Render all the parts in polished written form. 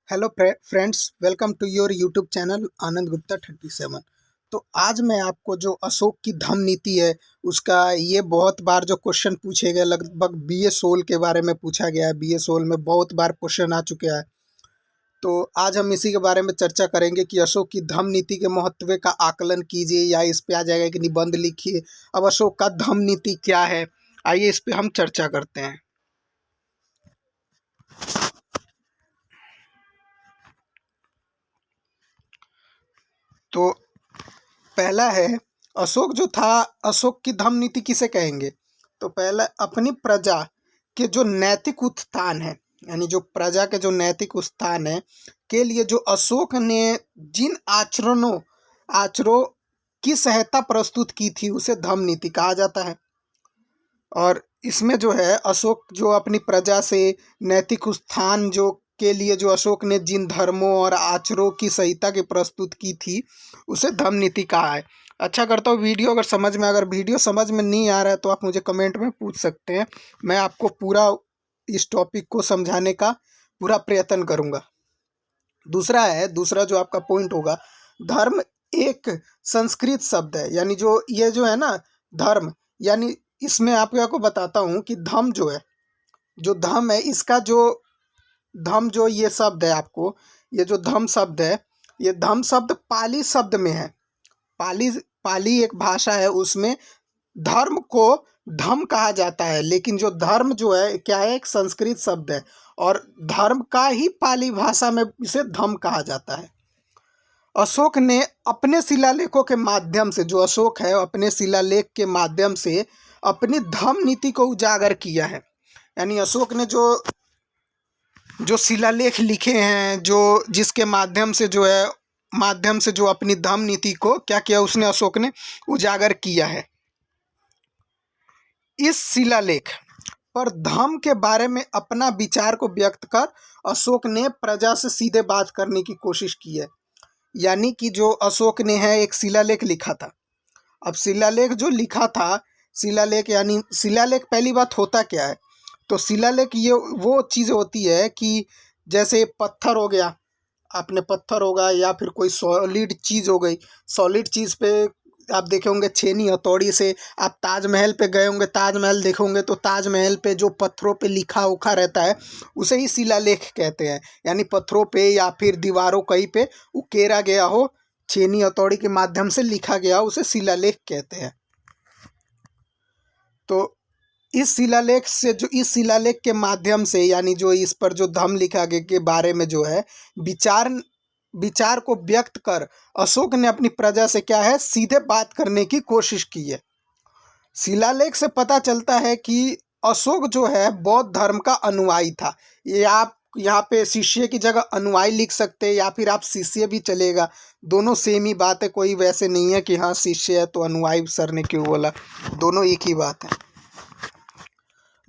Hello friends, welcome to your YouTube channel Anand Gupta 37। तो आज मैं आपको जो अशोक की धम्म नीति है उसका ये बहुत बार जो क्वेश्चन पूछे गए, लगभग बीए सोल के बारे में पूछा गया है। बीए सोल में बहुत बार क्वेश्चन आ चुके हैं। तो आज हम इसी के बारे में चर्चा करेंगे कि अशोक की धम्म नीति के महत्व का आकलन कीजिए, या इस पे आ जाएगा कि निबंध लिखिए। अब अशोक का धम्म नीति क्या है, आइए इस पे हम चर्चा करते हैं। तो पहला है, अशोक जो था, अशोक की धम्म नीति किसे कहेंगे? तो पहला, अपनी प्रजा के जो नैतिक उत्थान है, यानी जो प्रजा के जो नैतिक उत्थान है के लिए जो अशोक ने जिन आचरणों की सहायता प्रस्तुत की थी उसे धम्म नीति कहा जाता है। और इसमें जो है अशोक जो अपनी प्रजा से नैतिक उत्थान जो के लिए जो अशोक ने जिन धर्मों और आचरणों की संहिता की प्रस्तुत की थी उसे धम्म नीति कहा है। अच्छा करता हूँ वीडियो अगर वीडियो समझ में नहीं आ रहा है तो आप मुझे कमेंट में पूछ सकते हैं। मैं आपको पूरा इस टॉपिक को समझाने का पूरा प्रयत्न करूँगा। दूसरा जो आपका पॉइंट होगा, धर्म एक संस्कृत शब्द है, यानी जो ये जो है ना धर्म, यानी इसमें आपको बताता हूँ कि धम्म जो है, जो धम्म है, इसका जो धम्म जो ये शब्द है, आपको ये जो धम्म शब्द है, ये धम्म शब्द पाली शब्द में है। पाली पाली एक भाषा है, उसमें धर्म को धम्म कहा जाता है। लेकिन जो धर्म जो है क्या है, एक संस्कृत शब्द है, और धर्म का ही पाली भाषा में इसे धम्म कहा जाता है। अशोक ने अपने शिलालेखों के माध्यम से, जो अशोक है अपने शिलालेख के माध्यम से अपनी धम्म नीति को उजागर किया है। यानी अशोक ने जो जो शिलालेख लिखे हैं, जो जिसके माध्यम से जो अपनी धम्म नीति को क्या किया, उसने अशोक ने उजागर किया है। इस शिलालेख पर धम्म के बारे में अपना विचार को व्यक्त कर अशोक ने प्रजा से सीधे बात करने की कोशिश की है। यानी कि जो अशोक ने है एक शिलालेख लिखा था। अब शिलालेख जो लिखा था, शिलालेख पहली बात होता क्या है, तो शिलालेख ये वो चीज़ होती है कि जैसे पत्थर हो गया, आपने पत्थर होगा या फिर कोई सॉलिड चीज़ हो गई, सॉलिड चीज़ पे आप देखे होंगे छेनी हथौड़ी से। आप ताजमहल पे गए होंगे, ताजमहल देखे होंगे, तो ताजमहल पे जो पत्थरों पे लिखा उखा रहता है उसे ही शिलालेख कहते हैं। यानी पत्थरों पे या फिर दीवारों कहीं पे उकेरा गया हो, छेनी हथौड़ी के माध्यम से लिखा गया हो, उसे शिलालेख कहते हैं। तो इस शिलालेख के माध्यम से, यानी जो इस पर जो धम्म लिखा गया के बारे में जो है विचार को व्यक्त कर अशोक ने अपनी प्रजा से क्या है, सीधे बात करने की कोशिश की है। शिलालेख से पता चलता है कि अशोक जो है बौद्ध धर्म का अनुयायी था। ये आप यहाँ पे शिष्य की जगह अनुयायी लिख सकते हैं, या फिर आप शिष्य भी चलेगा, दोनों सेम ही बात है। कोई वैसे नहीं है कि हाँ शिष्य है तो अनुयायी सर ने क्यों बोला, दोनों एक ही बात है।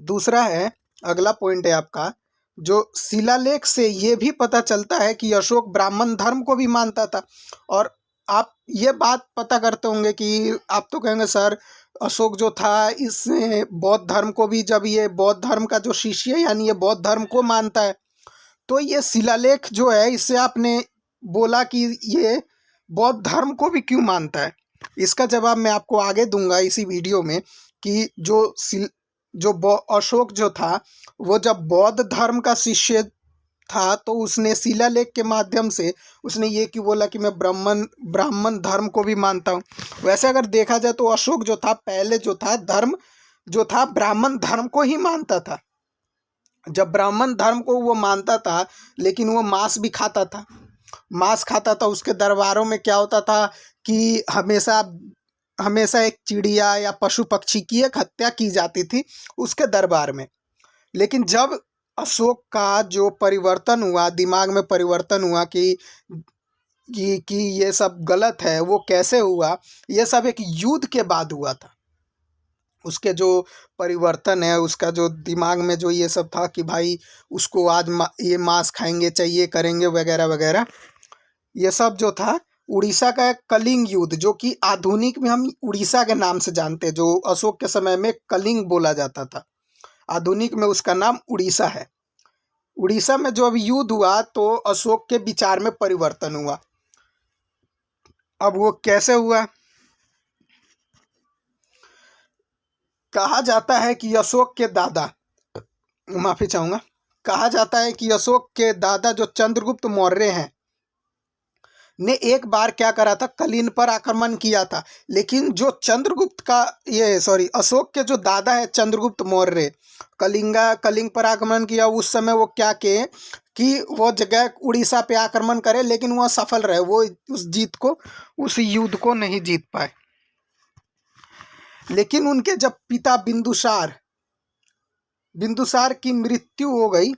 दूसरा है, अगला पॉइंट है आपका, जो शिलालेख से ये भी पता चलता है कि अशोक ब्राह्मण धर्म को भी मानता था। और आप ये बात पता करते होंगे कि आप तो कहेंगे सर अशोक जो था इसने बौद्ध धर्म को भी, जब ये बौद्ध धर्म का जो शिष्य है यानी ये बौद्ध धर्म को मानता है, तो ये शिलालेख जो है इससे आपने बोला कि ये बौद्ध धर्म को भी क्यों मानता है। इसका जवाब मैं आपको आगे दूंगा इसी वीडियो में, कि अशोक जो था वो जब बौद्ध धर्म का शिष्य था तो उसने शिलालेख के माध्यम से उसने ये क्यों बोला कि मैं ब्राह्मण धर्म को भी मानता हूँ। वैसे अगर देखा जाए तो अशोक जो था पहले जो था ब्राह्मण धर्म को ही मानता था। जब ब्राह्मण धर्म को वो मानता था, लेकिन वो मांस खाता था। उसके दरबारों में क्या होता था कि हमेशा हमेशा एक चिड़िया या पशु पक्षी की एक हत्या की जाती थी उसके दरबार में। लेकिन जब अशोक का जो परिवर्तन हुआ, दिमाग में परिवर्तन हुआ कि ये सब गलत है, वो कैसे हुआ, ये सब एक युद्ध के बाद हुआ था। उसके जो परिवर्तन है, उसका जो दिमाग में जो ये सब था कि भाई उसको आज ये मांस खाएंगे, चाहिए करेंगे वगैरह वगैरह, ये सब जो था उड़ीसा का एक कलिंग युद्ध, जो कि आधुनिक में हम उड़ीसा के नाम से जानते हैं, जो अशोक के समय में कलिंग बोला जाता था, आधुनिक में उसका नाम उड़ीसा है। उड़ीसा में जो अभी युद्ध हुआ तो अशोक के विचार में परिवर्तन हुआ। अब वो कैसे हुआ? कहा जाता है कि अशोक के दादा, माफी चाहूंगा, कहा जाता है कि अशोक के दादा जो चंद्रगुप्त मौर्य हैं ने एक बार क्या करा था, कलिंग पर आक्रमण किया था। लेकिन जो चंद्रगुप्त का अशोक के जो दादा है चंद्रगुप्त मौर्य, कलिंग पर आक्रमण किया। उस समय वो क्या किए कि वो जगह उड़ीसा पे आक्रमण करे, लेकिन वह सफल रहे, वो उस युद्ध को नहीं जीत पाए। लेकिन उनके जब पिता बिंदुसार की मृत्यु हो गई,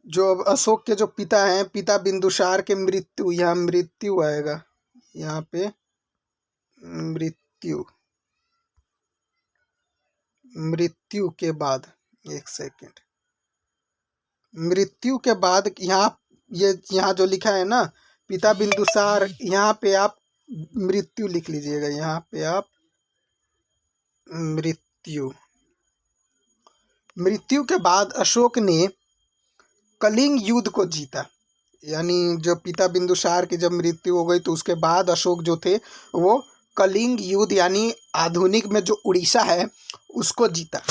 जो अब अशोक के जो पिता हैं, पिता बिंदुसार के मृत्यु आएगा यहाँ पे, मृत्यु के बाद, एक सेकेंड, मृत्यु के बाद यहाँ जो लिखा है ना पिता बिंदुसार, यहाँ पे आप मृत्यु लिख लीजिएगा। यहाँ पे आप मृत्यु के बाद अशोक ने कलिंग युद्ध को जीता। यानी जो पिता बिंदुसार की जब मृत्यु हो गई तो उसके बाद अशोक जो थे वो कलिंग युद्ध यानी आधुनिक में जो उड़ीसा है उसको जीता।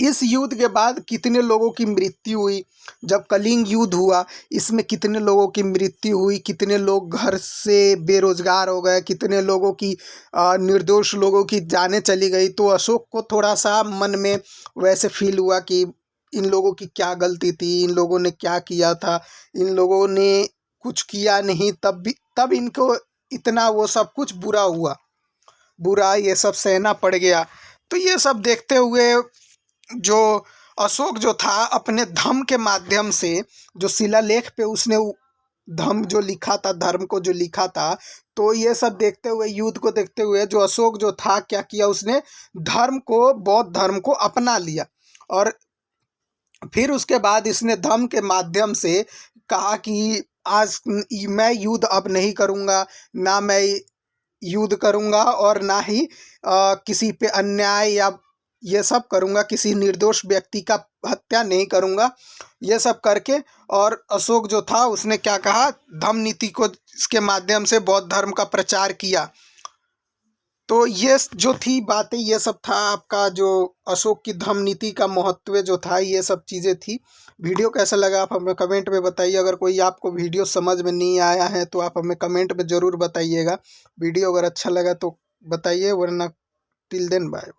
इस युद्ध के बाद कितने लोगों की मृत्यु हुई? जब कलिंग युद्ध हुआ इसमें कितने लोगों की मृत्यु हुई, कितने लोग घर से बेरोजगार हो गए, कितने लोगों की निर्दोष लोगों की जानें चली गई। तो अशोक को थोड़ा सा मन में वैसे फील हुआ कि इन लोगों की क्या गलती थी, इन लोगों ने क्या किया था, इन लोगों ने कुछ किया नहीं, तब इनको इतना वो सब कुछ बुरा ये सब सहना पड़ गया। तो ये सब देखते हुए जो अशोक जो था अपने धम्म के माध्यम से, जो शिलालेख पे उसने धम्म जो लिखा था, धर्म को जो लिखा था, तो ये सब देखते हुए, युद्ध को देखते हुए जो अशोक जो था क्या किया, उसने बौद्ध धर्म को अपना लिया। और फिर उसके बाद इसने धम्म के माध्यम से कहा कि आज मैं युद्ध अब नहीं करूँगा, ना मैं युद्ध करूँगा और ना ही किसी पे अन्याय या ये सब करूँगा, किसी निर्दोष व्यक्ति का हत्या नहीं करूँगा, ये सब करके। और अशोक जो था उसने क्या कहा, धम्म नीति को इसके माध्यम से बौद्ध धर्म का प्रचार किया। तो ये जो थी बातें, ये सब था आपका जो अशोक की धम्म नीति का महत्व जो था, ये सब चीज़ें थी। वीडियो कैसा लगा आप हमें कमेंट में बताइए। अगर कोई आपको वीडियो समझ में नहीं आया है तो आप हमें कमेंट में ज़रूर बताइएगा। वीडियो अगर अच्छा लगा तो बताइए, वरना टिल देन बाय।